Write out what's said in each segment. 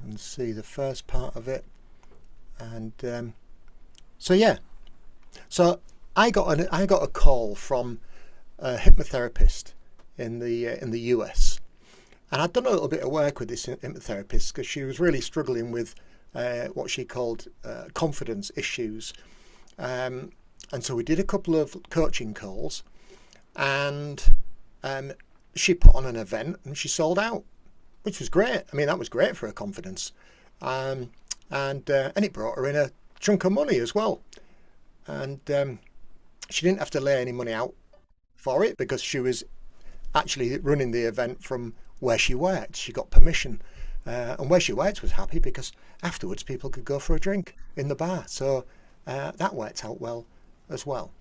and see the first part of it. And so yeah, so I got a call from a hypnotherapist in the US, and I'd done a little bit of work with this hypnotherapist because she was really struggling with what she called confidence issues, and so we did a couple of coaching calls, and she put on an event and she sold out, which was great. I mean, that was great for her confidence, and it brought her in a chunk of money as well, and she didn't have to lay any money out for it because she was actually running the event from where she worked. She got permission, and where she worked was happy because afterwards people could go for a drink in the bar. So that worked out well as well.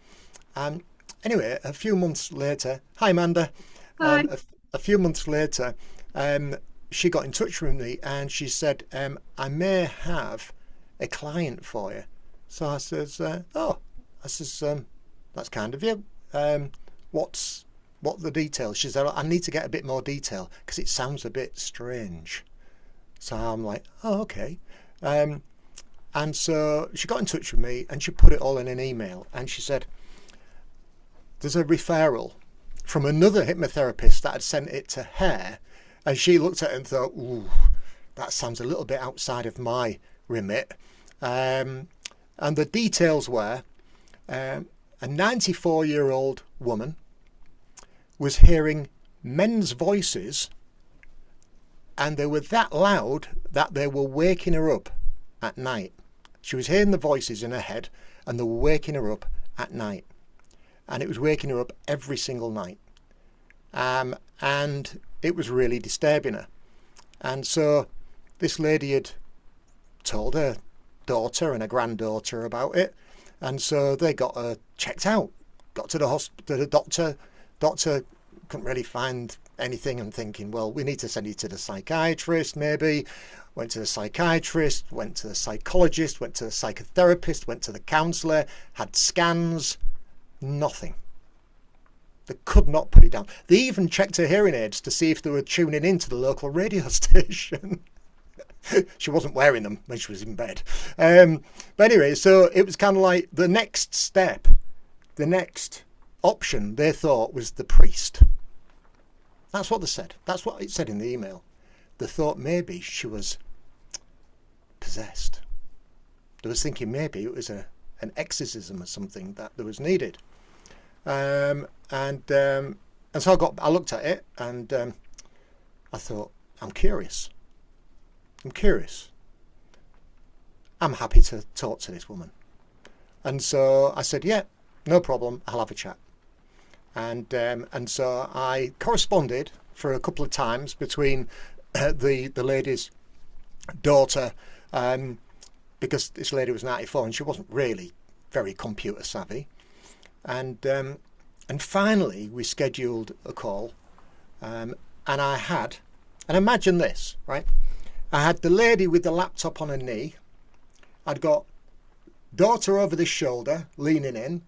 Anyway, a few months later, hi Amanda. Hi. A few months later, she got in touch with me and she said, I may have a client for you. So I says, that's kind of you. What are the details? She said, I need to get a bit more detail because it sounds a bit strange. So I'm like, oh, okay. And so she got in touch with me and she put it all in an email. And she said, there's a referral from another hypnotherapist that had sent it to her. And she looked at it and thought, ooh, that sounds a little bit outside of my remit. And the details were a 94-year-old woman was hearing men's voices, and they were that loud that they were waking her up at night. She was hearing the voices in her head and they were waking her up at night. And it was waking her up every single night. And it was really disturbing her. And so this lady had told her daughter and her granddaughter about it. And so they got her checked out, got to the hospital, the doctor couldn't really find anything, and thinking, well, we need to send you to the psychiatrist maybe. Went to the psychiatrist, went to the psychologist, went to the psychotherapist, went to the counsellor, had scans, nothing. They could not put it down. They even checked her hearing aids to see if they were tuning into the local radio station. She wasn't wearing them when she was in bed. But anyway, so it was kind of like the next step, the next option they thought was the priest. That's what they said. That's what it said in the email. They thought maybe she was possessed. They was thinking maybe it was an exorcism or something that there was needed. And so I looked at it and I thought, I'm curious. I'm happy to talk to this woman. And so I said, yeah, no problem. I'll have a chat. And so I corresponded for a couple of times between the lady's daughter, because this lady was 94 and she wasn't really very computer savvy. And finally we scheduled a call, and imagine this, right? I had the lady with the laptop on her knee. I'd got daughter over this shoulder leaning in,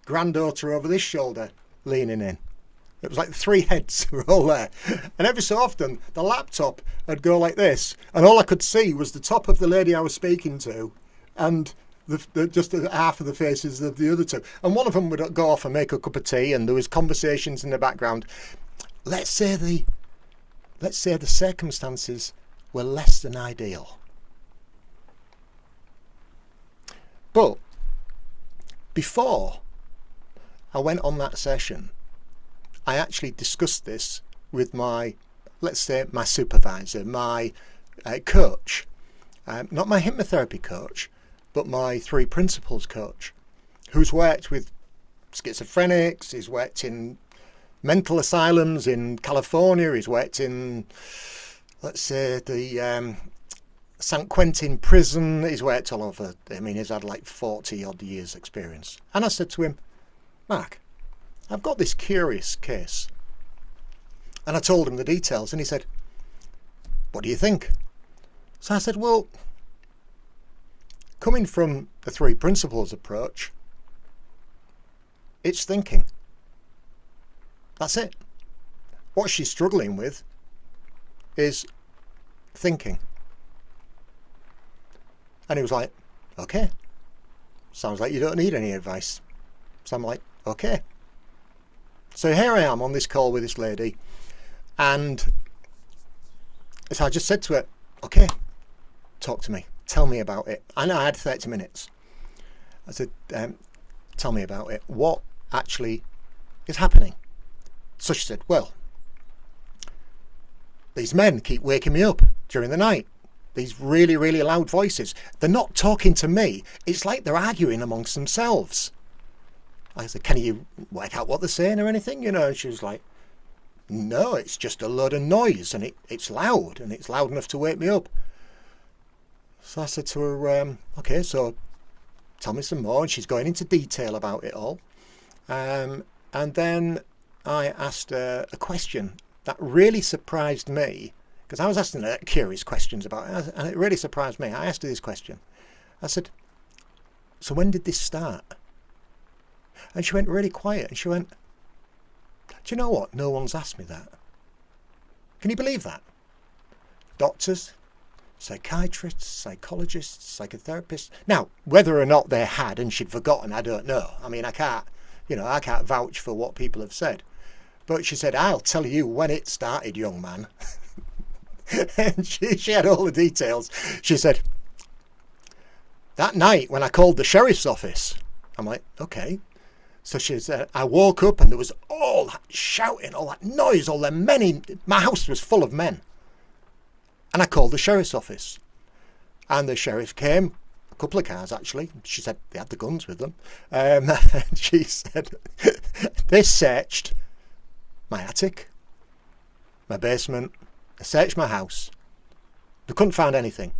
granddaughter over this shoulder leaning in. It was like three heads were all there. And every so often the laptop would go like this, and all I could see was the top of the lady I was speaking to and just half of the faces of the other two. And one of them would go off and make a cup of tea, and there was conversations in the background. Let's say the circumstances were less than ideal. But before I went on that session, I actually discussed this with my supervisor, my coach, not my hypnotherapy coach, but my 3 principles coach, who's worked with schizophrenics, he's worked in mental asylums in California, he's worked in, let's say, the San Quentin prison, he's worked all over. I mean, he's had like 40 odd years experience. And I said to him, Mark, I've got this curious case. And I told him the details, and he said, what do you think? So I said, well, coming from the 3 principles approach, it's thinking. That's it. What she's struggling with is thinking. And he was like, okay, sounds like you don't need any advice. So I'm like, okay. So here I am on this call with this lady, and so I just said to her, okay, talk to me, tell me about it. I know I had 30 minutes. I said, tell me about it. What actually is happening? So she said, well, these men keep waking me up during the night. These really, really loud voices. They're not talking to me. It's like they're arguing amongst themselves. I said, can you work out what they're saying or anything? You know, and she was like, no, it's just a load of noise, and it's loud, and it's loud enough to wake me up. So I said to her, okay, so tell me some more. And she's going into detail about it all. And then I asked her a question that really surprised me, because I was asking her curious questions about it, and it really surprised me. I asked her this question. I said, so when did this start? And she went really quiet, and she went, do you know what? No one's asked me that. Can you believe that? Doctors, psychiatrists, psychologists, psychotherapists. Now, whether or not they had and she'd forgotten, I don't know. I mean, I can't vouch for what people have said. But she said, I'll tell you when it started, young man. And she had all the details. She said, that night when I called the sheriff's office. I'm like, okay. So she said, I woke up and there was all that shouting, all that noise, all the men. My house was full of men. And I called the sheriff's office. And the sheriff came, a couple of cars actually. She said they had the guns with them. And she said, they searched my attic, my basement, they searched my house. They couldn't find anything.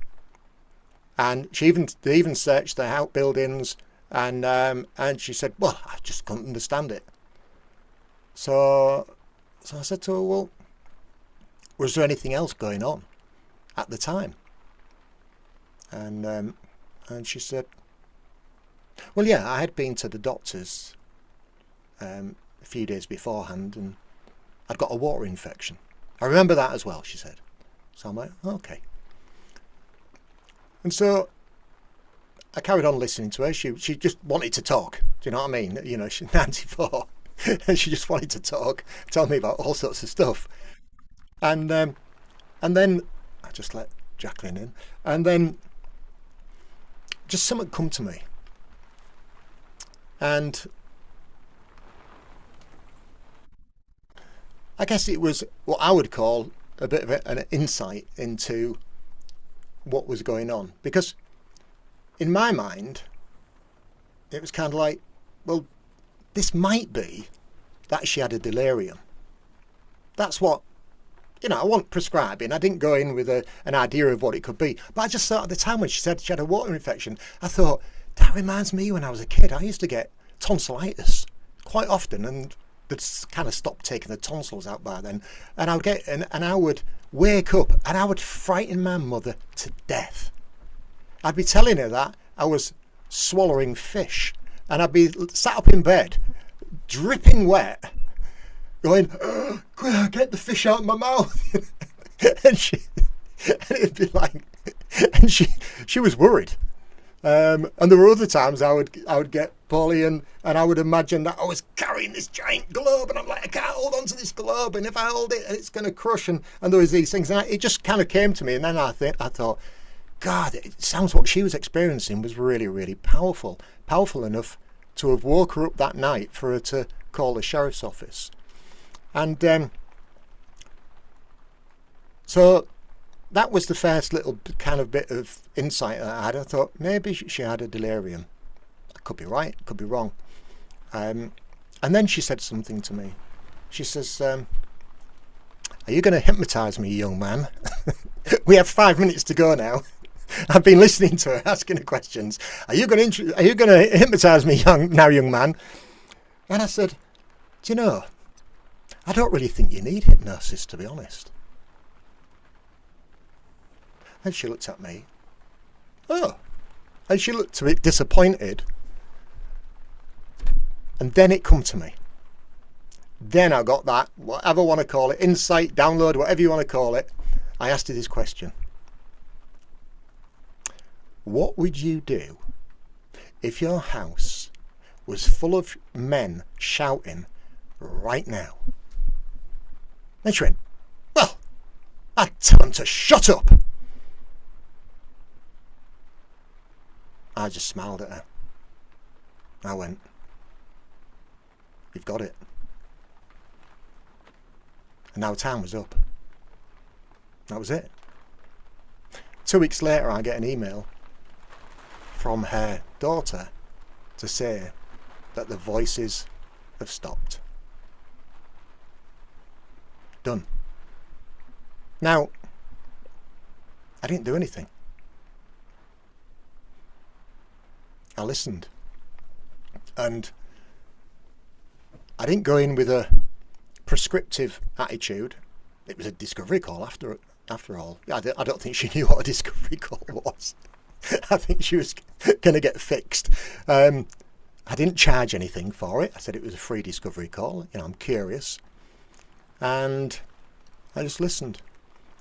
And they even searched the outbuildings. And she said, well, I just couldn't understand it. So I said to her, well, was there anything else going on at the time? And she said, well, yeah, I had been to the doctors a few days beforehand, and I'd got a water infection. I remember that as well, she said. So I'm like, okay. And so I carried on listening to her. She just wanted to talk. Do you know what I mean? You know, she's 94 and she just wanted to talk, tell me about all sorts of stuff. And then I just let Jacqueline in. And then just something come to me. And I guess it was what I would call a bit of an insight into what was going on. Because in my mind, it was kind of like, well, this might be that she had a delirium. That's what, I wasn't prescribing. I didn't go in with an idea of what it could be. But I just thought at the time when she said she had a water infection, I thought, that reminds me when I was a kid. I used to get tonsillitis quite often, and they'd kind of stopped taking the tonsils out by then. And I would wake up and I would frighten my mother to death. I'd be telling her that I was swallowing fish, and I'd be sat up in bed, dripping wet, going, oh, get the fish out of my mouth. and it'd be like, and she was worried. And there were other times I would get poorly, and I would imagine that I was carrying this giant globe, and I'm like, I can't hold on to this globe, and if I hold it, it's going to crush. And there was these things, and it just kind of came to me, and then I thought, God, it sounds what she was experiencing was really, really powerful enough to have woke her up that night for her to call the sheriff's office. And so that was the first little kind of bit of insight that I had. I thought maybe she had a delirium. I could be right, could be wrong. And then she said something to me. She says, are you going to hypnotize me, young man? We have 5 minutes to go now. I've been listening to her, asking her questions. Are you going to hypnotize me, young man? And I said, do you know, I don't really think you need hypnosis, to be honest. And she looked at me. Oh. And she looked a bit disappointed. And then it come to me. Then I got that, whatever I want to call it, insight, download, whatever you want to call it. I asked her this question. what would you do if your house was full of men shouting right now? And she went, well, I'd tell them to shut up. I just smiled at her. I went, you've got it. And now time was up. That was it. 2 weeks later, I get an email from her daughter to say that the voices have stopped. Done. Now, I didn't do anything. I listened. And I didn't go in with a prescriptive attitude. It was a discovery call after all. I don't think she knew what a discovery call was. I think she was going to get fixed. I didn't charge anything for it. I said it was a free discovery call. I'm curious. And I just listened.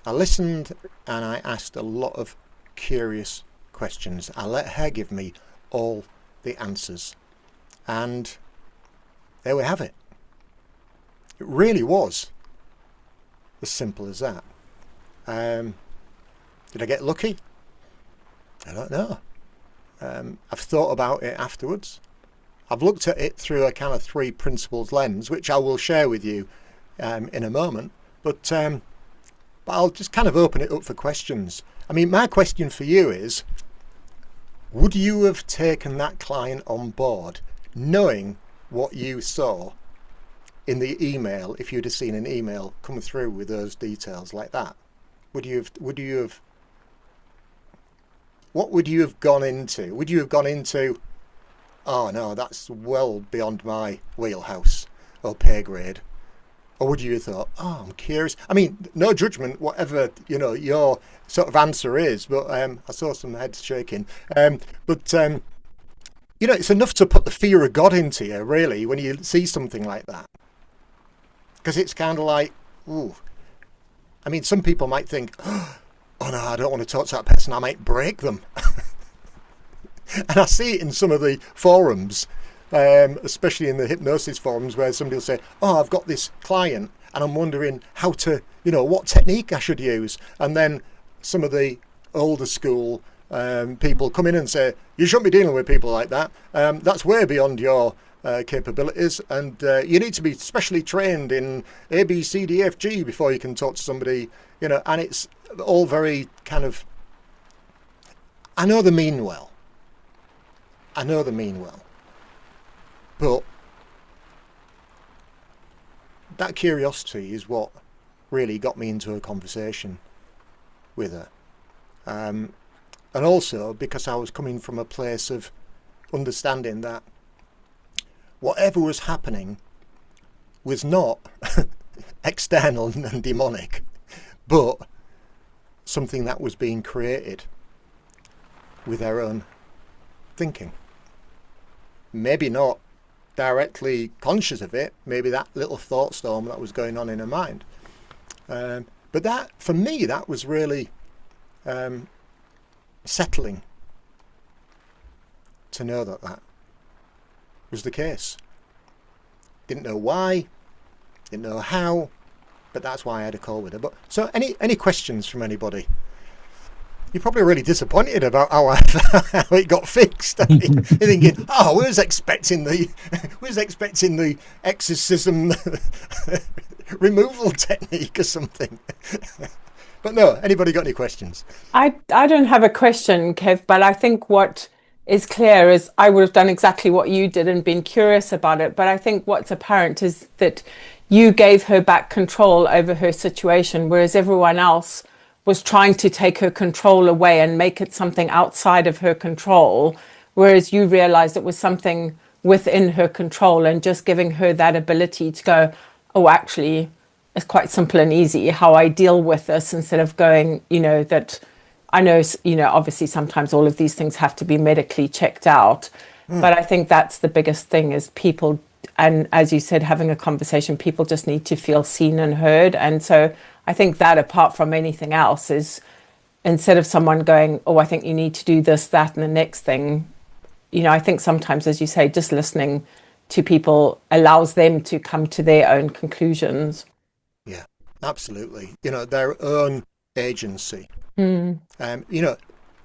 I listened and I asked a lot of curious questions. I let her give me all the answers. And there we have it. It really was as simple as that. Did I get lucky? I don't know. I've thought about it afterwards. I've looked at it through a kind of 3 principles lens, which I will share with you in a moment. But I'll just kind of open it up for questions. I mean, my question for you is, would you have taken that client on board knowing what you saw in the email, if you'd have seen an email come through with those details like that? What would you have gone into? Would you have gone into, oh no, that's well beyond my wheelhouse or pay grade? Or would you have thought, oh, I'm curious? I mean, no judgment, whatever, your sort of answer is, but I saw some heads shaking. But it's enough to put the fear of God into you, really, when you see something like that. Because it's kind of like, ooh. I mean, some people might think, oh no, I don't want to talk to that person, I might break them. And I see it in some of the forums, especially in the hypnosis forums, where somebody will say, oh, I've got this client and I'm wondering how to, what technique I should use. And then some of the older school people come in and say, you shouldn't be dealing with people like that. That's way beyond your capabilities, and you need to be specially trained in A, B, C, D, F, G before you can talk to somebody, and it's all very kind of, I know they mean well. But that curiosity is what really got me into a conversation with her. And also because I was coming from a place of understanding that whatever was happening was not external and demonic, but something that was being created with our own thinking. Maybe not directly conscious of it, maybe that little thought storm that was going on in her mind. But that, for me, that was really settling to know that was the case. Didn't know why, didn't know how, but that's why I had a call with her. But so any questions from anybody? You're probably really disappointed about how it got fixed. You're thinking, oh, we was expecting the exorcism removal technique or something. But no, anybody got any questions? I don't have a question, Kev, but I think what is clear is I would have done exactly what you did and been curious about it. But I think what's apparent is that you gave her back control over her situation, whereas everyone else was trying to take her control away and make it something outside of her control, whereas you realized it was something within her control, and just giving her that ability to go, oh, actually, it's quite simple and easy how I deal with this, instead of going, that I know, obviously sometimes all of these things have to be medically checked out. But I think that's the biggest thing is people, and as you said, having a conversation, people just need to feel seen and heard. And so I think that apart from anything else is instead of someone going, oh, I think you need to do this, that, and the next thing. I think sometimes, as you say, just listening to people allows them to come to their own conclusions. Yeah, absolutely. Their own agency. Mm.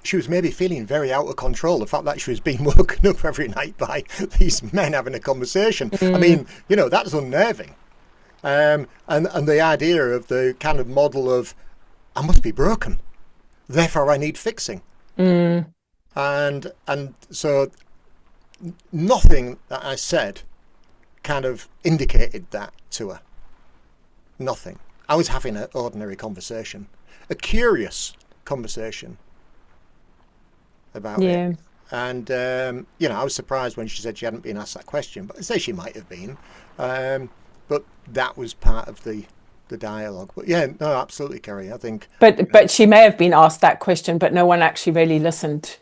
She was maybe feeling very out of control. The fact that she was being woken up every night by these men having a conversation. I mean, that's unnerving. And the idea of the kind of model of, I must be broken, therefore I need fixing. Mm. And so nothing that I said kind of indicated that to her. Nothing. I was having an ordinary conversation, a curious conversation about it. And, I was surprised when she said she hadn't been asked that question, but I say she might have been. But that was part of the dialogue. But yeah, no, absolutely, Kerry, I think. But she may have been asked that question, but no one actually really listened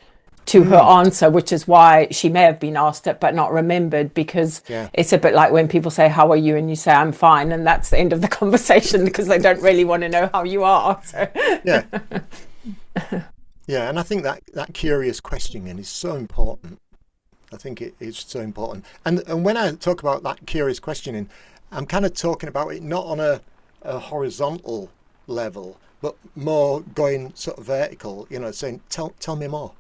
to her answer, which is why she may have been asked it but not remembered, because it's a bit like when people say, how are you? And you say, I'm fine. And that's the end of the conversation because they don't really want to know how you are. So. Yeah. Yeah, and I think that curious questioning is so important. I think it is so important. And when I talk about that curious questioning, I'm kind of talking about it not on a horizontal level, but more going sort of vertical, saying, tell me more.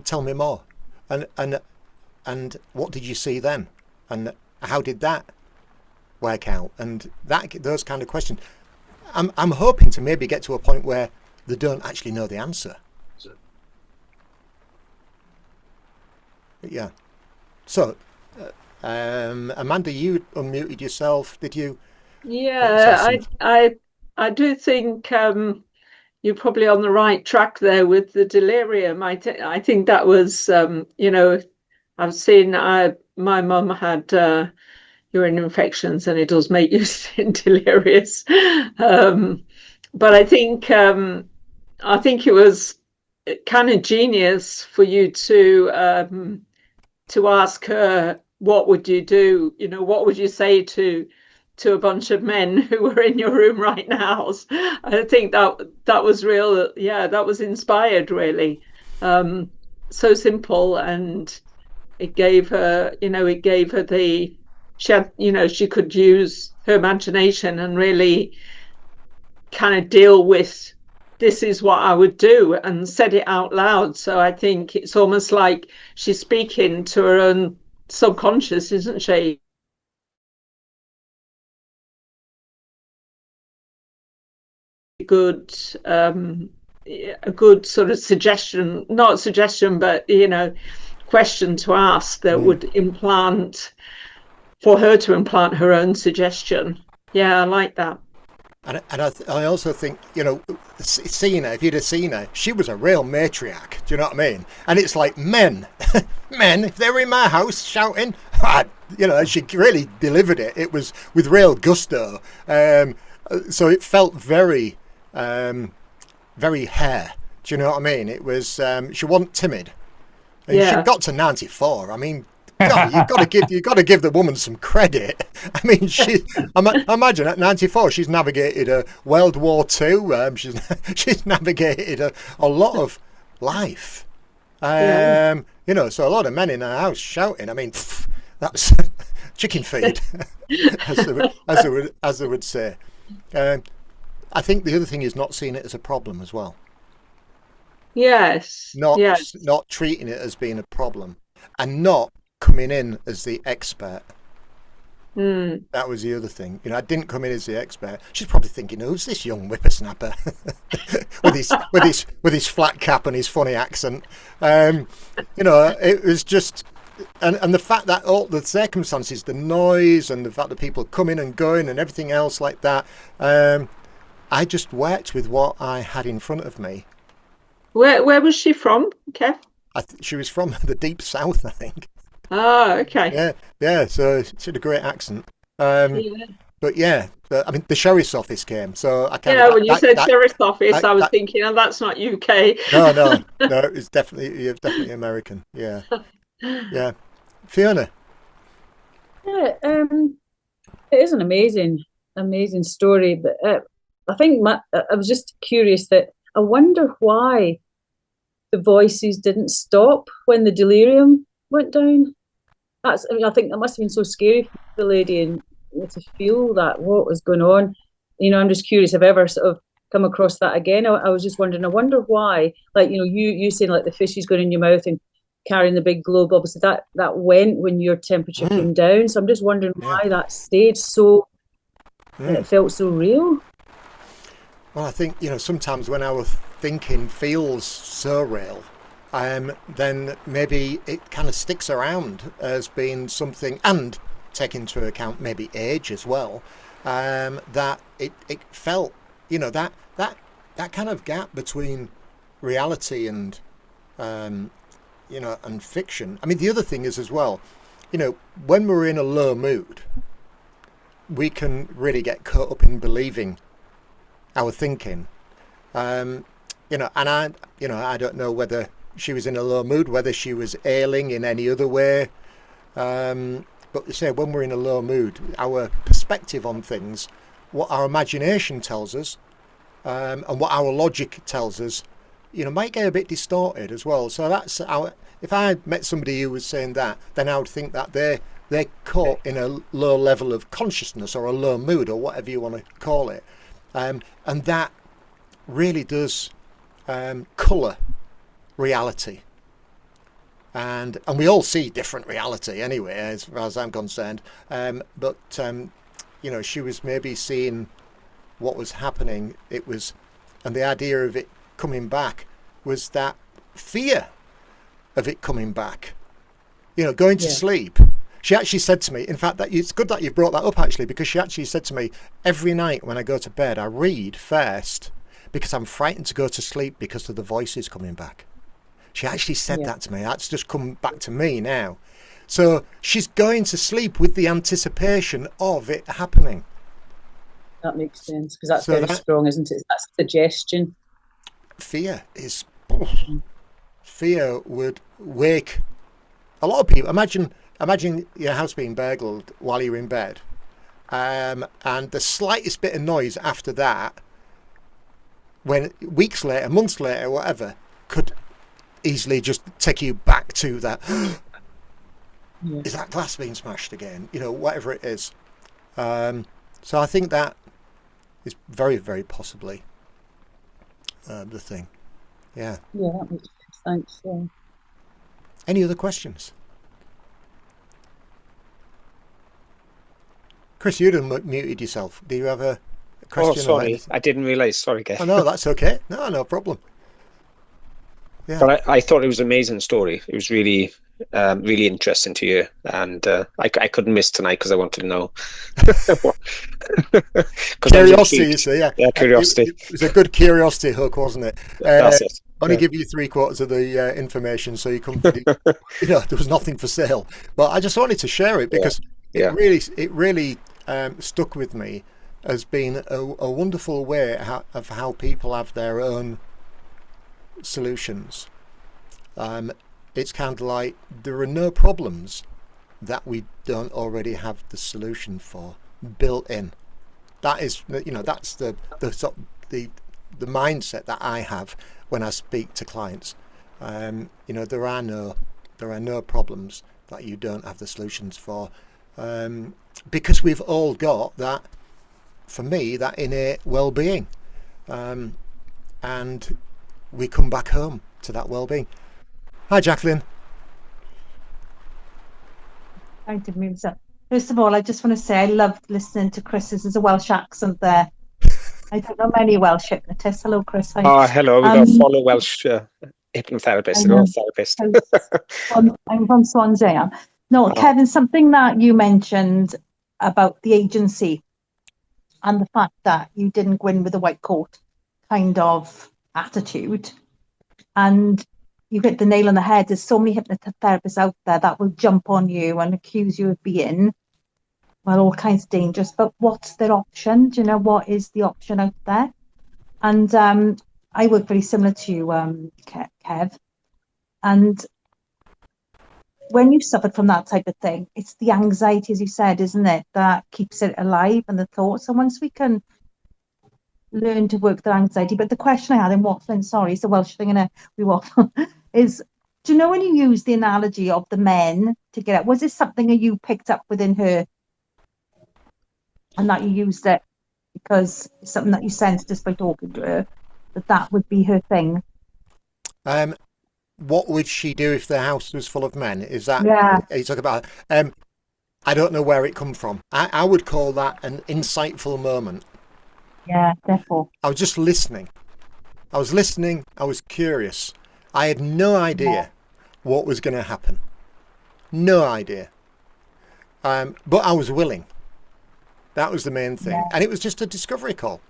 Tell me more. And what did you see then? And how did that work out? And those kind of questions. I'm hoping to maybe get to a point where they don't actually know the answer. Yeah. So, Amanda, you unmuted yourself. Did you? Yeah, I do think you're probably on the right track there with the delirium. I think that was I've seen my mum had urine infections, and it does make you delirious. But I think it was kind of genius for you to ask her, what would you do? What would you say to a bunch of men who were in your room right now? I think that was real. Yeah, that was inspired, really. So simple, and it gave her she could use her imagination and really kind of deal with, this is what I would do, and said it out loud. So I think it's almost like she's speaking to her own subconscious, isn't she? Good, a good sort of suggestion, not suggestion, but question to ask that would for her to implant her own suggestion. Yeah, I like that. And I also think, seeing her, if you'd have seen her, she was a real matriarch. Do you know what I mean? And it's like, men, if they were in my house shouting, she really delivered it. It was with real gusto. So it felt very, very hair. Do you know what I mean? It was, she wasn't timid. And she got to 94. I mean, God, you've got to give the woman some credit. I mean, imagine at 94, she's navigated a World War II. She's navigated a lot of life. So a lot of men in her house shouting. I mean, that's chicken feed, as they would say. I think the other thing is not seeing it as a problem as well. Yes. Not treating it as being a problem, and not coming in as the expert. That was the other thing. I didn't come in as the expert. She's probably thinking, who's this young whippersnapper with his flat cap and his funny accent? It was just, and the fact that all the circumstances, the noise, and the fact that people coming and going and everything else like that. I just worked with what I had in front of me. Where was she from, Kev? She was from the deep south, I think. Oh, okay. Yeah. So she had a great accent. But yeah, I mean, the sheriff's office came, so I kind of. When you said sheriff's office, I was thinking, oh, that's not UK. No, it's definitely American. Yeah. Fiona. Yeah, it is an amazing story, but I think I was just curious that I wonder why the voices didn't stop when the delirium went down. I think that must have been so scary for the lady, and to feel that what was going on. I'm just curious if I ever sort of come across that again. I was just wondering. I wonder why. Like you saying like the fish is going in your mouth and carrying the big globe. Obviously, that went when your temperature came down. So I'm just wondering why that stayed so. And it felt so real. Well, I think sometimes when our thinking feels so real, then maybe it kind of sticks around as being something, and take into account maybe age as well, that it felt, that kind of gap between reality and, and fiction. I mean, the other thing is as well, when we're in a low mood, we can really get caught up in believing our thinking. And I don't know whether she was in a low mood, whether she was ailing in any other way. But they say when we're in a low mood, our perspective on things, what our imagination tells us, and what our logic tells us, might get a bit distorted as well. So that's if I met somebody who was saying that, then I would think that they're caught in a low level of consciousness or a low mood or whatever you want to call it. And that really does colour reality. And we all see different reality anyway, as far as I'm concerned. But she was maybe seeing what was happening. And the idea of it coming back was that fear of it coming back. Going to sleep. She actually said to me, in fact, that it's good that you brought that up actually, because she actually said to me, every night when I go to bed, I read first because I'm frightened to go to sleep because of the voices coming back. She actually said that to me. That's just come back to me now. So she's going to sleep with the anticipation of it happening. That makes sense, because that's very strong, isn't it? That's suggestion. Fear would wake a lot of people. Imagine your house being burgled while you're in bed, and the slightest bit of noise after that, when weeks later, months later, whatever, could easily just take you back to that. Is that glass being smashed again? Whatever it is. So I think that is very, very possibly the thing. Yeah. Yeah, that makes sense. Thanks. Yeah. Any other questions? Chris, you done muted yourself. Do you have a question? Oh, sorry. I didn't realise. Sorry, Kev. Oh, no, that's okay. No problem. Yeah. But I thought it was an amazing story. It was really, really interesting to hear. And I couldn't miss tonight because I wanted to know. Curiosity, you see, yeah. Yeah, curiosity. It was a good curiosity hook, wasn't it? That's it. Only give you 3/4 of the information, so you come. There was nothing for sale. But I just wanted to share it because it really stuck with me as being a wonderful way of how people have their own solutions. It's kind of like there are no problems that we don't already have the solution for built in. That is, that's the mindset that I have when I speak to clients. There are no problems that you don't have the solutions for, because we've all got that. For me, that innate well-being, and we come back home to that well-being. Hi, Jacqueline. I did move up. First of all, I just want to say I loved listening to Chris's. There's a Welsh accent there. I don't know many Welsh hypnotists. Hello, Chris. Hi. Oh, hello. We've got a fellow Welsh hypnotherapist. I'm from Swansea. No, Kevin, something that you mentioned about the agency and the fact that you didn't go in with a white coat kind of attitude, and you hit the nail on the head. There's so many hypnotherapists out there that will jump on you and accuse you of being, well, all kinds of dangerous. But what's their option? Do you know what is the option out there? And I work very similar to you, Kev. And when you suffered from that type of thing, it's the anxiety, as you said, isn't it, that keeps it alive, and the thoughts. And once we can learn to work their anxiety. But the question I had in waffling, sorry, it's a Welsh thing, and we waffle, is, do you know when you use the analogy of the men to get up, was this something that you picked up within her and that you used it because it's something that you sensed just by talking to her, that would be her thing? What would she do if the house was full of men? Is that, Yeah. are you talking about? I don't know where it come from. I would call that an insightful moment. Yeah, therefore. I was just listening. I was curious. I had no idea what was going to happen. No idea. But I was willing. That was the main thing. Yeah. And it was just a discovery call.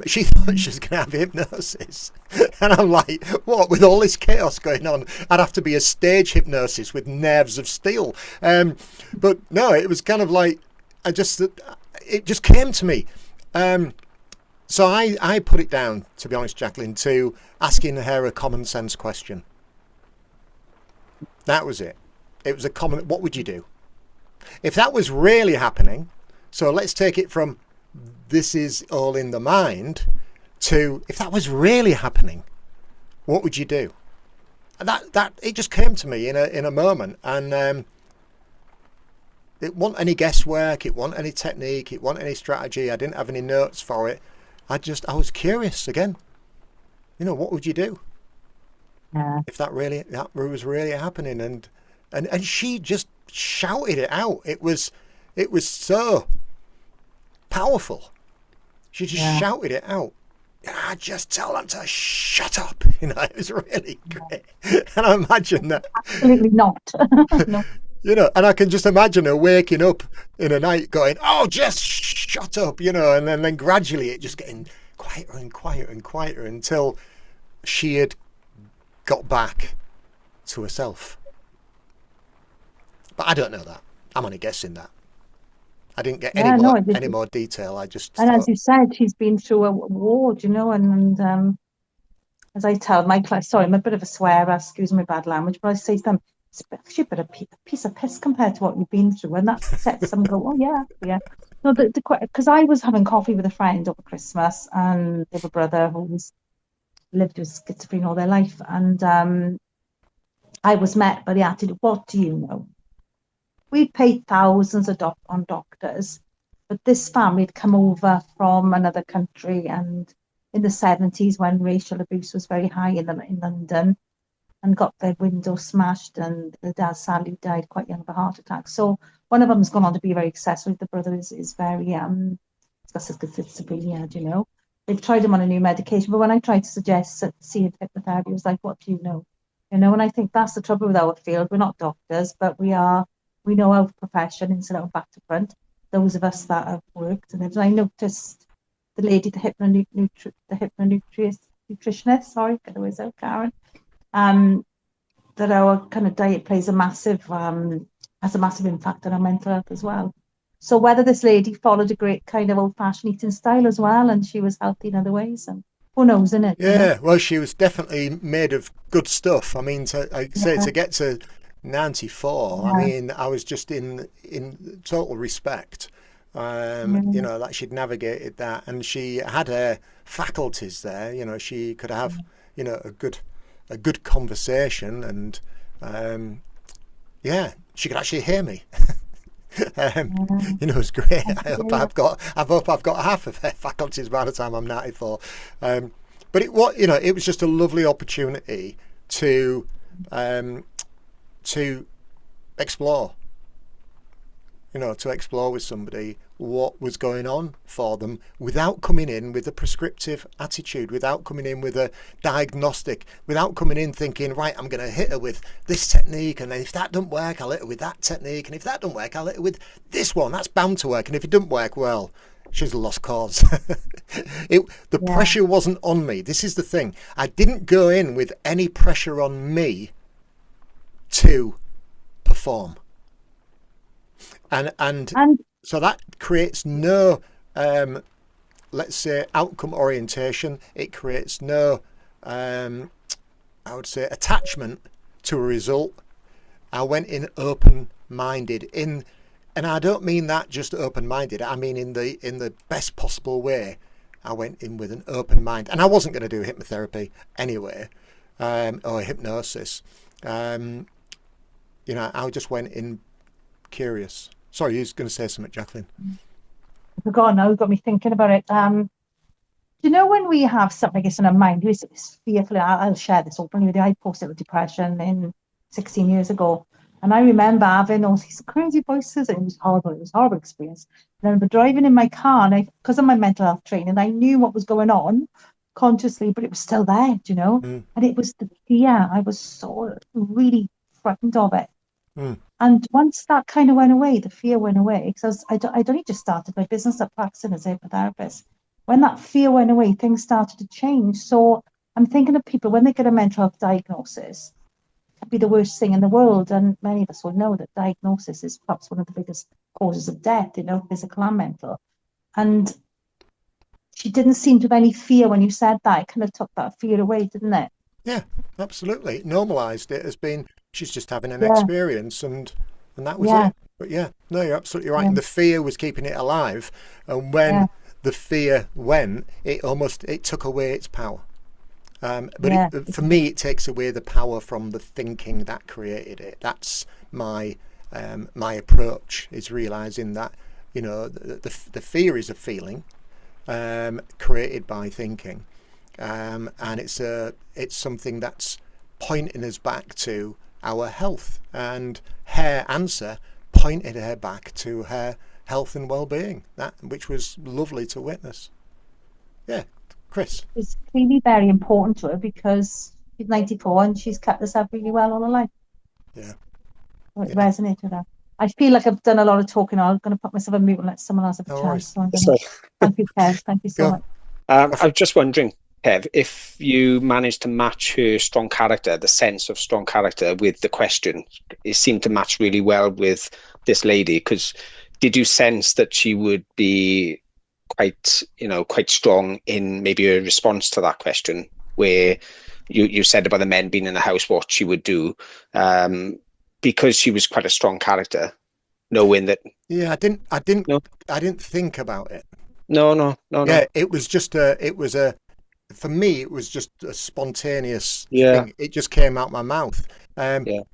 She thought she was going to have hypnosis. And I'm like, what? With all this chaos going on, I'd have to be a stage hypnosis with nerves of steel. But no, it was kind of like, it just came to me. So I put it down, to be honest, Jacqueline, to asking her a common sense question. That was it. It was what would you do? If that was really happening, so let's take it from this is all in the mind to, if that was really happening, what would you do? And that it just came to me in a moment, and it wasn't any guesswork, it wasn't any technique, it wasn't any strategy. I didn't have any notes for it. I was curious again. What would you do if that was really happening? And she just shouted it out. It was so powerful. She just shouted it out. Just tell them to shut up. It was really great. And I imagine that. Absolutely not. No. And I can just imagine her waking up in a night going, oh, just shut up, and then gradually it just getting quieter and quieter and quieter until she had got back to herself. But I don't know that. I'm only guessing that. I didn't get any more detail. I just and as you said, she's been through a war, and as I tell my class, sorry, I'm a bit of a swearer, excuse my bad language, but I say to them, it's actually a bit of a piece of piss compared to what you've been through, and that sets them go, oh yeah. No, because I was having coffee with a friend over Christmas, and they have a brother who's lived with schizophrenia all their life, and I was met by the attitude, what do you know? We'd paid thousands on doctors, but this family had come over from another country, and in the 70s, when racial abuse was very high in London, and got their window smashed, and the dad sadly died quite young of a heart attack. So one of them's gone on to be very successful. The brother is very he's got schizophrenia, They've tried him on a new medication, but when I tried to suggest seeing hypnotherapy, it was like, what do you know? And I think that's the trouble with our field. We're not doctors, but we know our profession inside out, back to front. Those of us that have worked, and I noticed the lady, the nutritionist, sorry, get the words out, Karen, that our kind of diet plays has a massive impact on our mental health as well. So whether this lady followed a great kind of old-fashioned eating style as well, and she was healthy in other ways, and who knows, innit? Yeah, well, she was definitely made of good stuff. I mean, to get to 94, I mean, I was just in total respect, that she'd navigated that, and she had her faculties there. She could have, a good conversation, and she could actually hear me. It was great. I hope I've got half of her faculties by the time I'm 94. But it was just a lovely opportunity to explore, to explore with somebody what was going on for them without coming in with a prescriptive attitude, without coming in with a diagnostic, without coming in thinking, right, I'm going to hit her with this technique, and then if that doesn't work, I'll hit her with that technique, and if that doesn't work, I'll hit her with this one. That's bound to work, and if it doesn't work, well, she's a lost cause. The pressure wasn't on me. This is the thing. I didn't go in with any pressure on me to perform. And so that creates no, let's say, outcome orientation. It creates no, I would say, attachment to a result. I went in open-minded, and I don't mean that just open-minded. I mean in the best possible way. I went in with an open mind, and I wasn't going to do hypnotherapy anyway, or hypnosis. I just went in curious. Sorry, you was going to say something, Jacqueline. I forgot now. Got me thinking about it. You know, when we have something like this in our mind, it's fearful. I'll share this openly with you. I posted with depression 16 years ago. And I remember having all these crazy voices, and it was horrible. It was a horrible experience. And I remember driving in my car, and because of my mental health training, I knew what was going on consciously, but it was still there, you know? Mm. And it was the fear. I was so really frightened of it. Mm. And once that kind of went away, the fear went away, because I'd only just started my business at practicing as a hypnotherapist. When that fear went away, things started to change. So I'm thinking of people when they get a mental health diagnosis, it could be the worst thing in the world. And many of us will know that diagnosis is perhaps one of the biggest causes of death, you know, physical and mental. And she didn't seem to have any fear when you said that. It kind of took that fear away, didn't it? Yeah, absolutely. It normalised it as being, she's just having an experience, and that was it. But yeah, no, you're absolutely right. And the fear was keeping it alive. And when the fear went, it took away its power. For me, it takes away the power from the thinking that created it. That's my approach, is realising that, you know, the fear is a feeling created by thinking. And it's something that's pointing us back to our health, and her answer pointed her back to her health and well-being, which was lovely to witness. Yeah, Chris. It's really very important to her, because she's 94 and she's kept herself really well all her life. Yeah. So it resonated with her. I feel like I've done a lot of talking. I'm going to put myself on mute and let someone else have a chance. So thank you, Kev. Thank you so much. I was just wondering, Kev, if you managed to match her strong character, the sense of strong character, with the question, it seemed to match really well with this lady. Because did you sense that she would be quite strong in maybe a response to that question, where you said about the men being in the house, what she would do, because she was quite a strong character, knowing that. Yeah, I didn't think about it. No. Yeah, it was just for me, it was just a spontaneous thing. It just came out my mouth.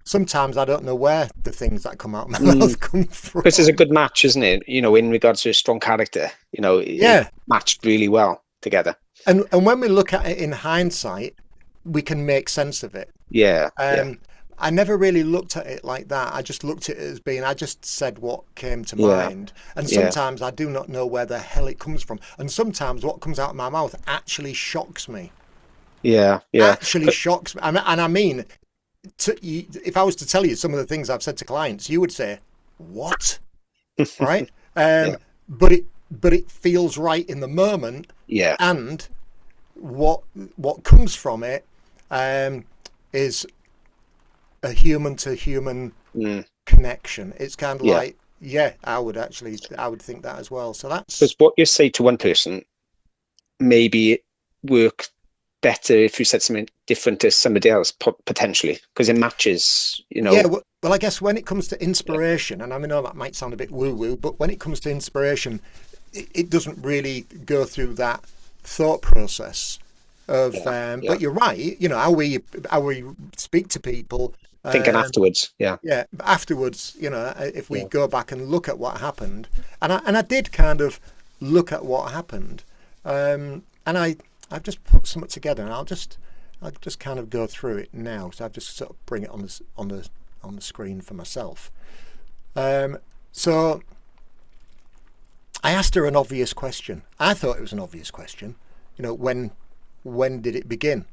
Sometimes I don't know where the things that come out my mouth come from. This is a good match, isn't it? You know, in regards to a strong character, you know, it matched really well together. And when we look at it in hindsight, we can make sense of it. I never really looked at it like that. I just looked at it as being, I just said what came to mind. And sometimes I do not know where the hell it comes from. And sometimes what comes out of my mouth actually shocks me. Actually shocks me. And I mean, if I was to tell you some of the things I've said to clients, you would say, what? Right? But it feels right in the moment. And what comes from it is a human to human connection. It's kind of like, I would think that as well. So that's because what you say to one person maybe work better if you said something different to somebody else, potentially, because it matches, you know. Well, I guess when it comes to inspiration, and I know that might sound a bit woo-woo, but when it comes to inspiration, it doesn't really go through that thought process of but you're right, you know, how we speak to people, thinking afterwards. Afterwards, you know, if we go back and look at what happened, and I did kind of look at what happened, and I've just put something together, and I'll just kind of go through it now. So I'll just sort of bring it on the screen for myself. So I asked her an obvious question. I thought it was an obvious question. You know, when did it begin?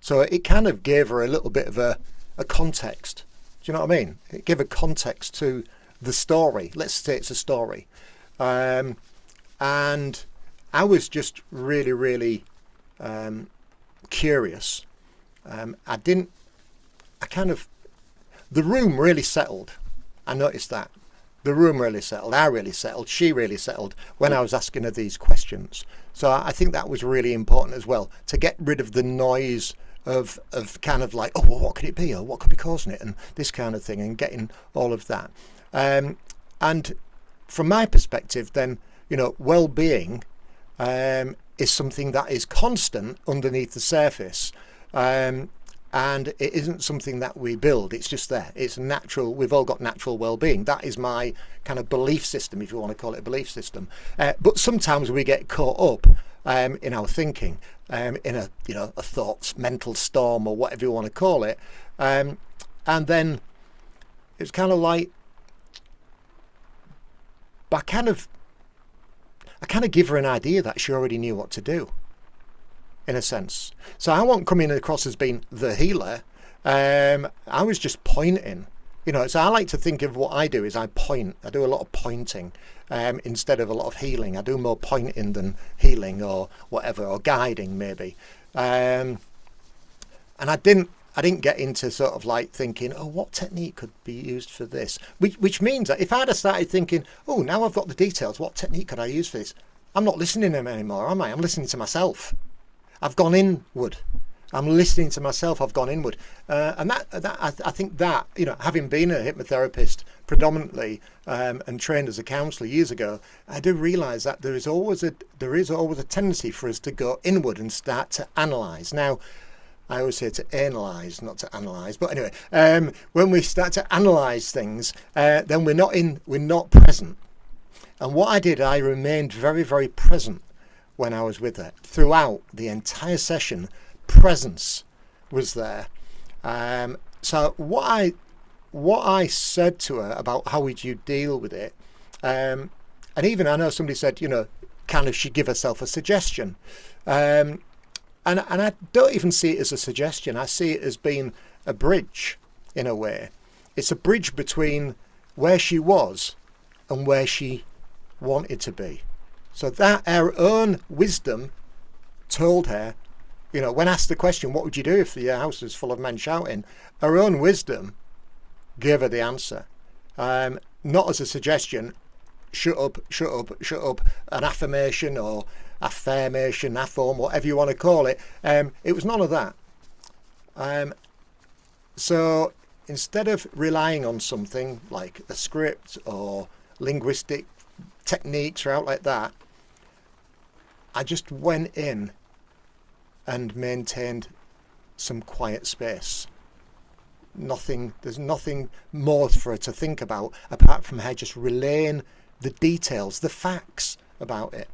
So it kind of gave her a little bit of a context. Do you know what I mean? It gave a context to the story. Let's say it's a story. And I was just really, really curious. The room really settled. I noticed that. The room really settled. I really settled. She really settled when I was asking her these questions. So I think that was really important as well, to get rid of the noise of kind of like, oh, well, what could it be? Or what could be causing it? And this kind of thing, and getting all of that. And from my perspective, then, you know, well-being is something that is constant underneath the surface. And it isn't something that we build, it's just there. It's natural. We've all got natural well-being. That is my kind of belief system, if you want to call it a belief system. But sometimes we get caught up in our thinking, in a thought, mental storm, or whatever you want to call it. And then it's kind of like, I kind of give her an idea that she already knew what to do, in a sense. So I wasn't coming across as being the healer. I was just pointing, so I like to think of what I do is I point. I do a lot of pointing instead of a lot of healing. I do more pointing than healing or whatever, or guiding maybe. And I didn't get into sort of like thinking, oh, what technique could be used for this? Which means that if I'd have started thinking, oh, now I've got the details, what technique could I use for this? I'm not listening to them anymore, am I? I'm listening to myself. I've gone inward. I'm listening to myself. I've gone inward, and I think that having been a hypnotherapist predominantly and trained as a counsellor years ago, I do realise that there is always a tendency for us to go inward and start to analyse. Now, I always say to analyse, not to analyse. But anyway, when we start to analyse things, then we're not present. And what I did, I remained very, very present when I was with her throughout the entire session. Presence was there. So what I said to her about how would you deal with it, and even I know somebody said, kind of she give herself a suggestion, and I don't even see it as a suggestion. I see it as being a bridge in a way. It's a bridge between where she was and where she wanted to be. So that her own wisdom told her, when asked the question, what would you do if your house was full of men shouting? Her own wisdom gave her the answer. Not as a suggestion, shut up, shut up, shut up, an affirmation or affirmation, affirm, whatever you want to call it. It was none of that. So instead of relying on something like a script or linguistic techniques or out like that, I just went in and maintained some quiet space. There's nothing more for her to think about apart from her just relaying the details, the facts about it.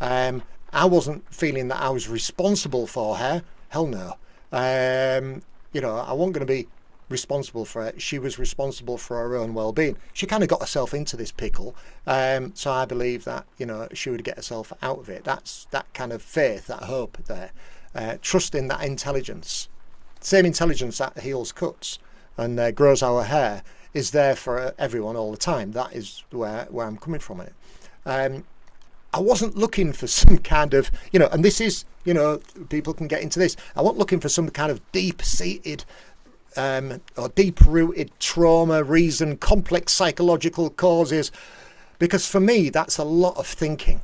I wasn't feeling that I was responsible for her. Hell no. I wasn't going to be responsible for her. She was responsible for her own well-being. She kind of got herself into this pickle, so I believe that she would get herself out of it. That's that kind of faith, that hope there, trusting that intelligence, same intelligence that heals cuts and grows our hair, is there for everyone all the time. That is where I'm coming from in it. I wasn't looking for some kind of and this is people can get into this. I wasn't looking for some kind of deep-seated or deep-rooted trauma, reason, complex psychological causes, because for me that's a lot of thinking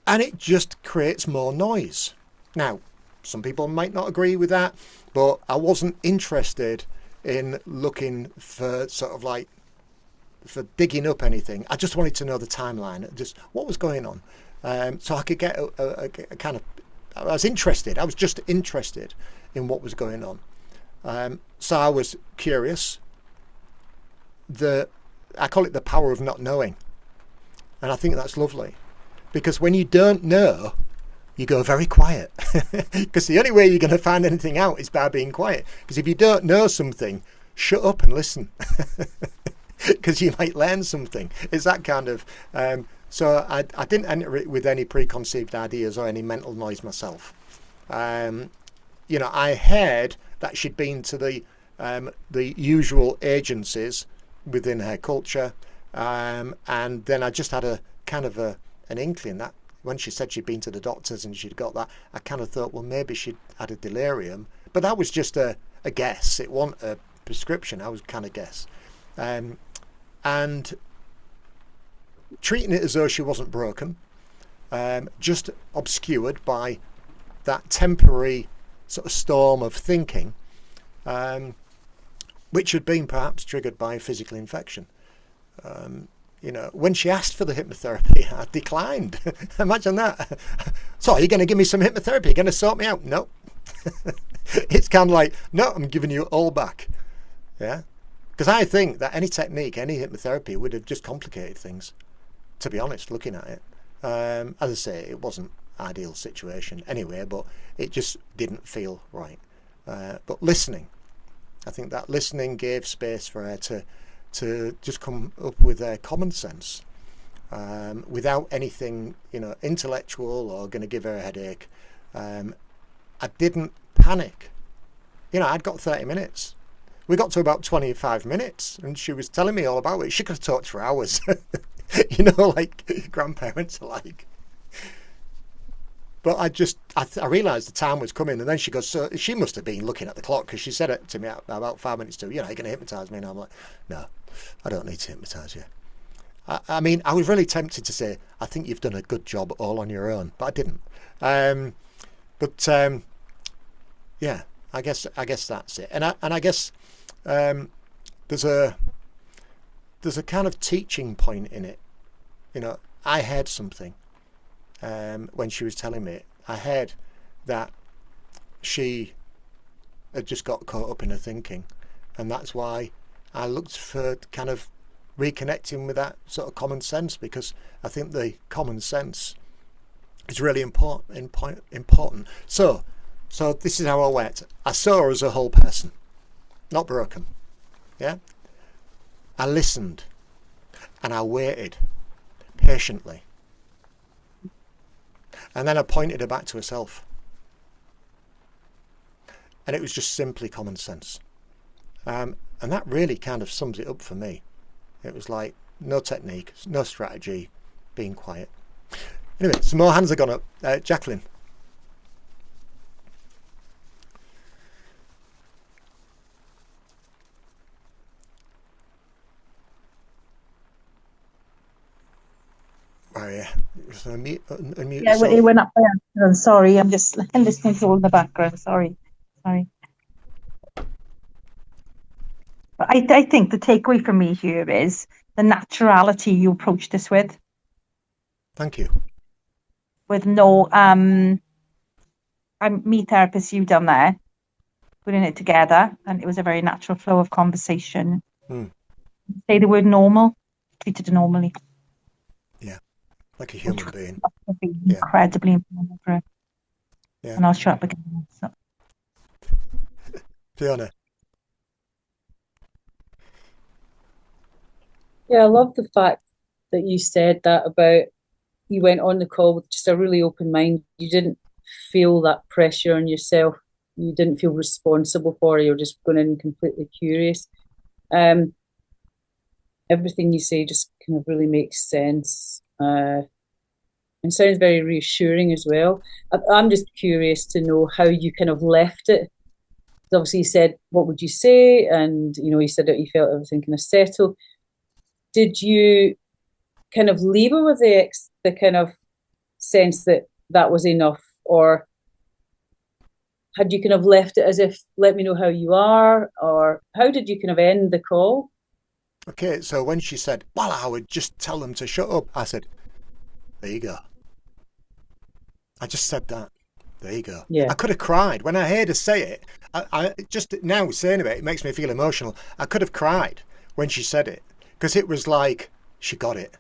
and it just creates more noise. Now, some people might not agree with that, but I wasn't interested in looking for sort of like for digging up anything. I just wanted to know the timeline, just what was going on, so I could get a kind of, I was interested. I was just interested in what was going on. So I was curious. I call it the power of not knowing. And I think that's lovely. Because when you don't know, you go very quiet. Because the only way you're going to find anything out is by being quiet. Because if you don't know something, shut up and listen. Because you might learn something. It's that kind of... so I didn't enter it with any preconceived ideas or any mental noise myself. I heard that she'd been to the usual agencies within her culture, and then I just had a kind of an inkling that when she said she'd been to the doctors and she'd got that, I kind of thought, well, maybe she'd had a delirium, but that was just a guess. It wasn't a prescription. I was kind of guess, and treating it as though she wasn't broken, just obscured by that temporary sort of storm of thinking, which had been perhaps triggered by a physical infection. when she asked for the hypnotherapy, I declined. Imagine that. So are you going to give me some hypnotherapy? Are you going to sort me out? No. It's kind of like, no, I'm giving you it all back. Yeah. Because I think that any technique, any hypnotherapy would have just complicated things, to be honest, looking at it. As I say, it wasn't ideal situation anyway, but it just didn't feel right. But listening, I think that listening gave space for her to just come up with a common sense, without anything, intellectual or going to give her a headache. I didn't panic. I'd got 30 minutes. We got to about 25 minutes and she was telling me all about it. She could have talked for hours, like grandparents are like. But I realised the time was coming, and then she goes, so she must have been looking at the clock, because she said it to me about 5 minutes to, you're going to hypnotise me? And I'm like, no, I don't need to hypnotise you. I mean, I was really tempted to say, I think you've done a good job all on your own, but I didn't. Yeah, I guess that's it. And I guess there's a kind of teaching point in it. I heard something when she was telling me. I heard that she had just got caught up in her thinking, and that's why I looked for kind of reconnecting with that sort of common sense, because I think the common sense is really important. So this is how I went. I saw her as a whole person, not broken. Yeah. I listened and I waited patiently. And then I pointed her back to herself. And it was just simply common sense. And that really kind of sums it up for me. It was like, no technique, no strategy, being quiet. Anyway, some more hands have gone up. Jacqueline. Oh yeah, just unmute Yeah, yourself. it went up there. I'm sorry, I'm just listening to all in the background. Sorry. But I think the takeaway for me here is the naturality you approach this with. Thank you. With no, I'm me therapist, you done there, putting it together, and it was a very natural flow of conversation. Say the word normal, treated it normally. Yeah, like a human being. Incredibly important for it. Yeah. And I'll shut up again. So. Fiona. Yeah, I love the fact that you said that about you went on the call with just a really open mind. You didn't feel that pressure on yourself. You didn't feel responsible for it. You're just going in completely curious. Everything you say just kind of really makes sense. And sounds very reassuring as well. I'm just curious to know how you kind of left it. Obviously, you said, what would you say? And, you said that you felt everything kind of settled. Did you kind of leave it with the kind of sense that was enough? Or had you kind of left it as if, let me know how you are? Or how did you kind of end the call? Okay, so when she said, well, I would just tell them to shut up, I said, there you go. I just said that. There you go. Yeah. I could have cried. When I heard her say it, I just now saying it makes me feel emotional. I could have cried when she said it, because it was like, she got it.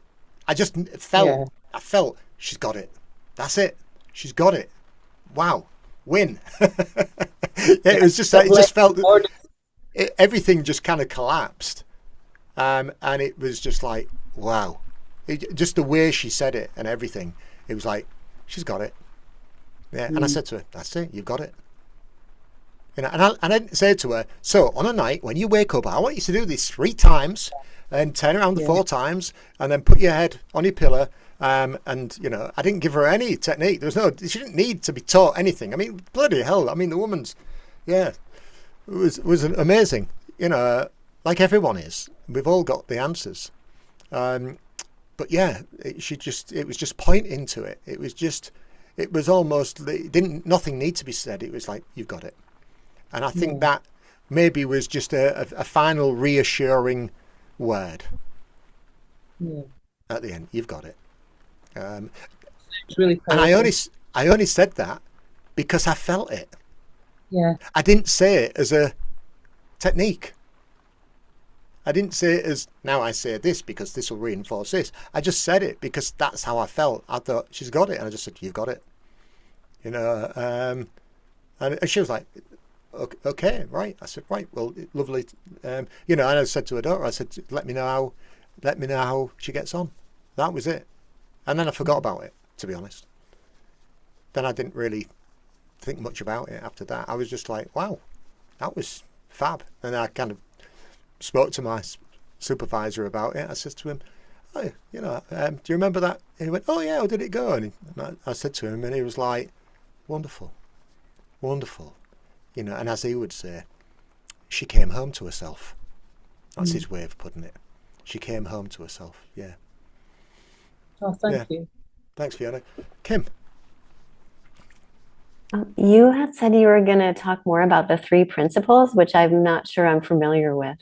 I just felt, I felt she's got it. That's it. She's got it. Wow. Win. It was just, it just felt, everything just kind of collapsed. And it was just like, wow. Just the way she said it and everything, it was like, she's got it. Yeah. And I said to her, that's it, you've got it. And I didn't say to her, so on a night when you wake up, I want you to do this 3 times and turn around the 4 times and then put your head on your pillow. And, I didn't give her any technique. She didn't need to be taught anything. I mean, bloody hell. I mean, the woman's, it was amazing, like everyone is. We've all got the answers. But yeah, it was just pointing to it. It was almost, nothing need to be said. It was like, you've got it. And I think that maybe was just a final reassuring word. Yeah. At the end, you've got it. It's really And powerful. I only said that because I felt it. Yeah. I didn't say it as a technique. I didn't say it as, now I say this because this will reinforce this. I just said it because that's how I felt. I thought, she's got it. And I just said, you've got it. You know, and she was like, okay, right. I said, right, well, lovely. You know, and I said to her daughter, I said, let me know how she gets on. That was it. And then I forgot about it, to be honest. Then I didn't really think much about it after that. I was just like, wow, that was fab. And I kind of spoke to my supervisor about it. I said to him, oh, you know, do you remember that? And he went, oh yeah, how did it go? And I said to him, and he was like, wonderful, wonderful. You know, and as he would say, she came home to herself. That's his way of putting it. She came home to herself, yeah. Oh, thank you. Thanks, Fiona. Kim. You had said you were going to talk more about the 3 principles, which I'm not sure I'm familiar with.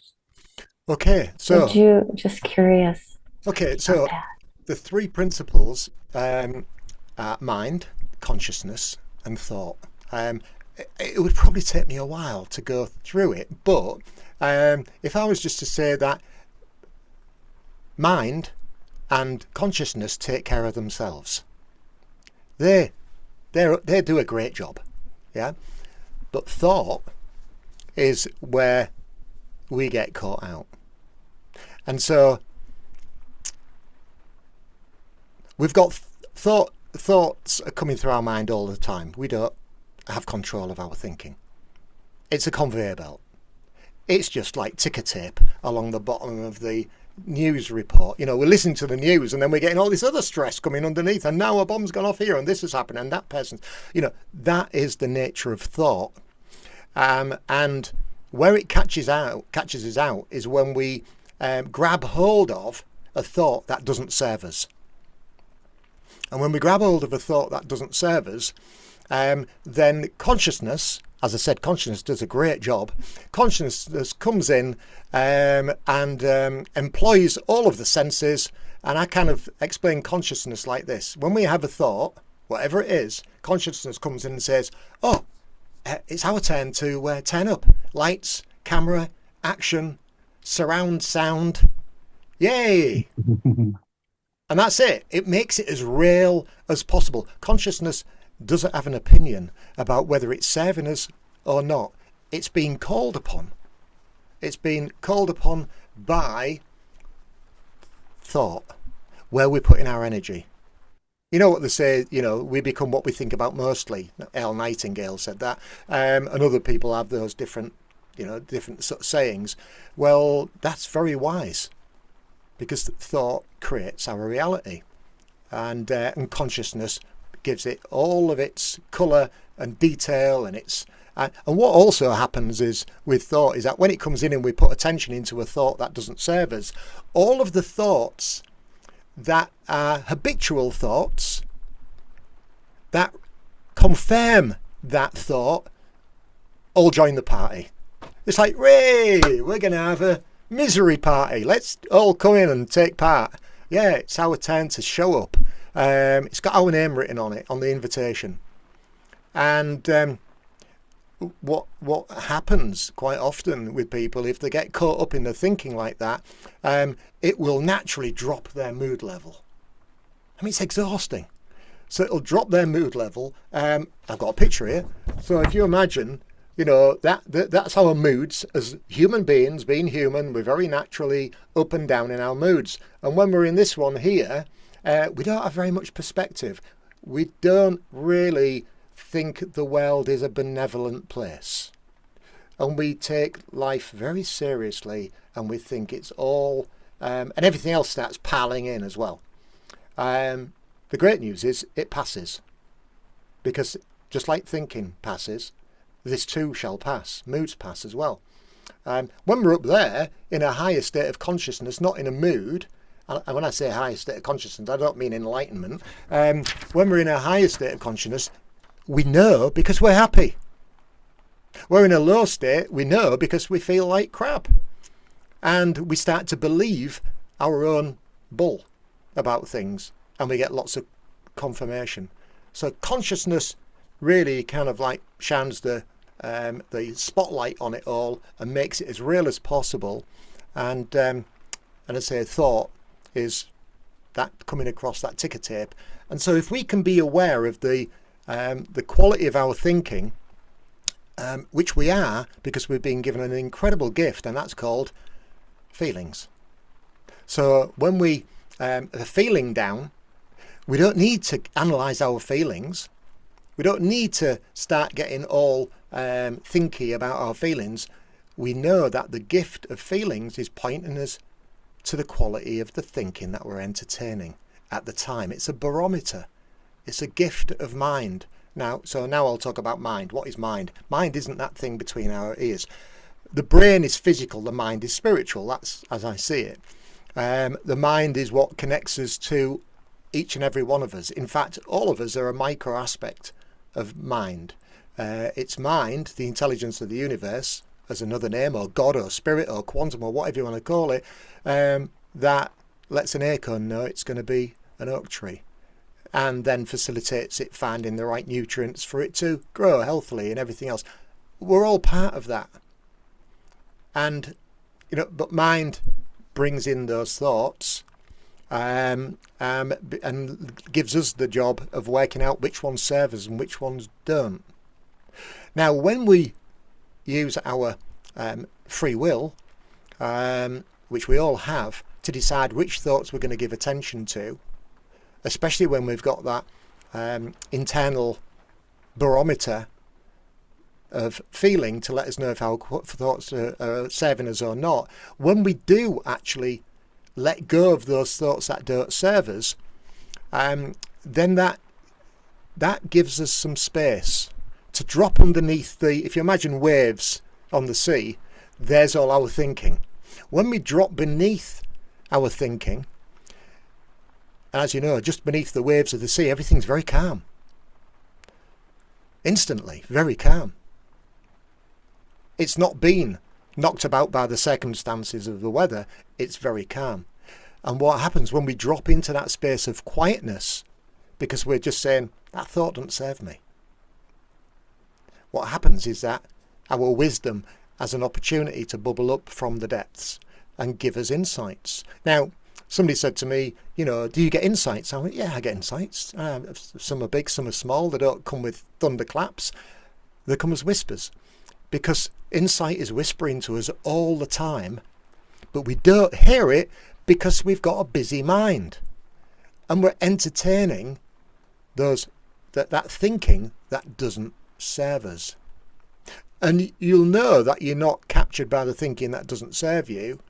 Okay, so Would you, just curious. Okay, so the 3 principles are mind, consciousness, and thought. It would probably take me a while to go through it, but if I was just to say that mind and consciousness take care of themselves, they do a great job, yeah. But thought is where we get caught out, and so we've got thoughts are coming through our mind all the time. We don't have control of our thinking. It's a conveyor belt. It's just like ticker tape along the bottom of the news report. You know, we're listening to the news and then we're getting all this other stress coming underneath, and now a bomb's gone off here and this has happened and that person, you know, that is the nature of thought. And where it catches us out is when we grab hold of a thought that doesn't serve us. And when we grab hold of a thought that doesn't serve us, then consciousness, as I said, consciousness does a great job. Consciousness comes in and employs all of the senses. And I kind of explain consciousness like this. When we have a thought, whatever it is, consciousness comes in and says, oh, it's our turn to turn up. Lights, camera, action, surround sound. Yay! And that's it. It makes it as real as possible. Consciousness doesn't have an opinion about whether it's serving us or not. It's being called upon. It's being called upon by thought, where we're putting our energy. You know what they say, you know, we become what we think about mostly. Elle Nightingale said that. And other people have those different sort of sayings. Well, that's very wise, because thought creates our reality, and consciousness gives it all of its colour and detail, and and what also happens is with thought is that when it comes in and we put attention into a thought that doesn't serve us, all of the thoughts that are habitual thoughts that confirm that thought all join the party. It's like, "Ray, we're going to have a misery party. Let's all come in and take part. Yeah, it's our turn to show up." It's got our name written on it, on the invitation. And what happens quite often with people, if they get caught up in their thinking like that, it will naturally drop their mood level. I mean, it's exhausting. So it'll drop their mood level. I've got a picture here. So if you imagine, you know, that's our moods as human beings. Being human, we're very naturally up and down in our moods. And when we're in this one here, we don't have very much perspective. We don't really think the world is a benevolent place. And we take life very seriously, and we think it's all, and everything else starts piling in as well. The great news is it passes. Because just like thinking passes, this too shall pass. Moods pass as well. When we're up there in a higher state of consciousness, not in a mood, and when I say higher state of consciousness, I don't mean enlightenment. When we're in a higher state of consciousness, we know because we're happy. We're in a low state, we know because we feel like crap. And we start to believe our own bull about things, and we get lots of confirmation. So consciousness really kind of like shines the spotlight on it all and makes it as real as possible. And I say thought is that coming across that ticker tape. And so if we can be aware of the quality of our thinking, which we are, because we've been given an incredible gift, and that's called feelings. So when we are feeling down, we don't need to analyze our feelings. We don't need to start getting all thinky about our feelings. We know that the gift of feelings is pointing us to the quality of the thinking that we're entertaining at the time. It's a barometer. It's a gift of mind. Now I'll talk about mind. What is mind? Mind isn't that thing between our ears. The brain is physical, the mind is spiritual. That's as I see it. The mind is what connects us to each and every one of us. In fact, all of us are a micro aspect of mind. It's mind, the intelligence of the universe, as another name, or God, or spirit, or quantum, or whatever you want to call it, that lets an acorn know it's going to be an oak tree, and then facilitates it finding the right nutrients for it to grow healthily and everything else. We're all part of that. And, but mind brings in those thoughts and gives us the job of working out which ones serve us and which ones don't. Now, when we use our free will, which we all have, to decide which thoughts we're going to give attention to, especially when we've got that internal barometer of feeling to let us know if our thoughts are serving us or not, when we do actually let go of those thoughts that don't serve us, then that gives us some space to drop underneath if you imagine waves on the sea, there's all our thinking. When we drop beneath our thinking, as you know, just beneath the waves of the sea, everything's very calm. Instantly, very calm. It's not been knocked about by the circumstances of the weather, it's very calm. And what happens when we drop into that space of quietness, because we're just saying, that thought doesn't serve me? What happens is that our wisdom has an opportunity to bubble up from the depths and give us insights. Now, somebody said to me, do you get insights? I went, yeah, I get insights. Some are big, some are small. They don't come with thunderclaps. They come as whispers. Because insight is whispering to us all the time, but we don't hear it because we've got a busy mind. And we're entertaining that thinking that doesn't serve us. And you'll know that you're not captured by the thinking that doesn't serve you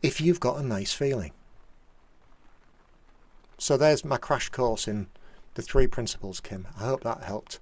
if you've got a nice feeling. So there's my crash course in the 3 principles, Kim. I hope that helped.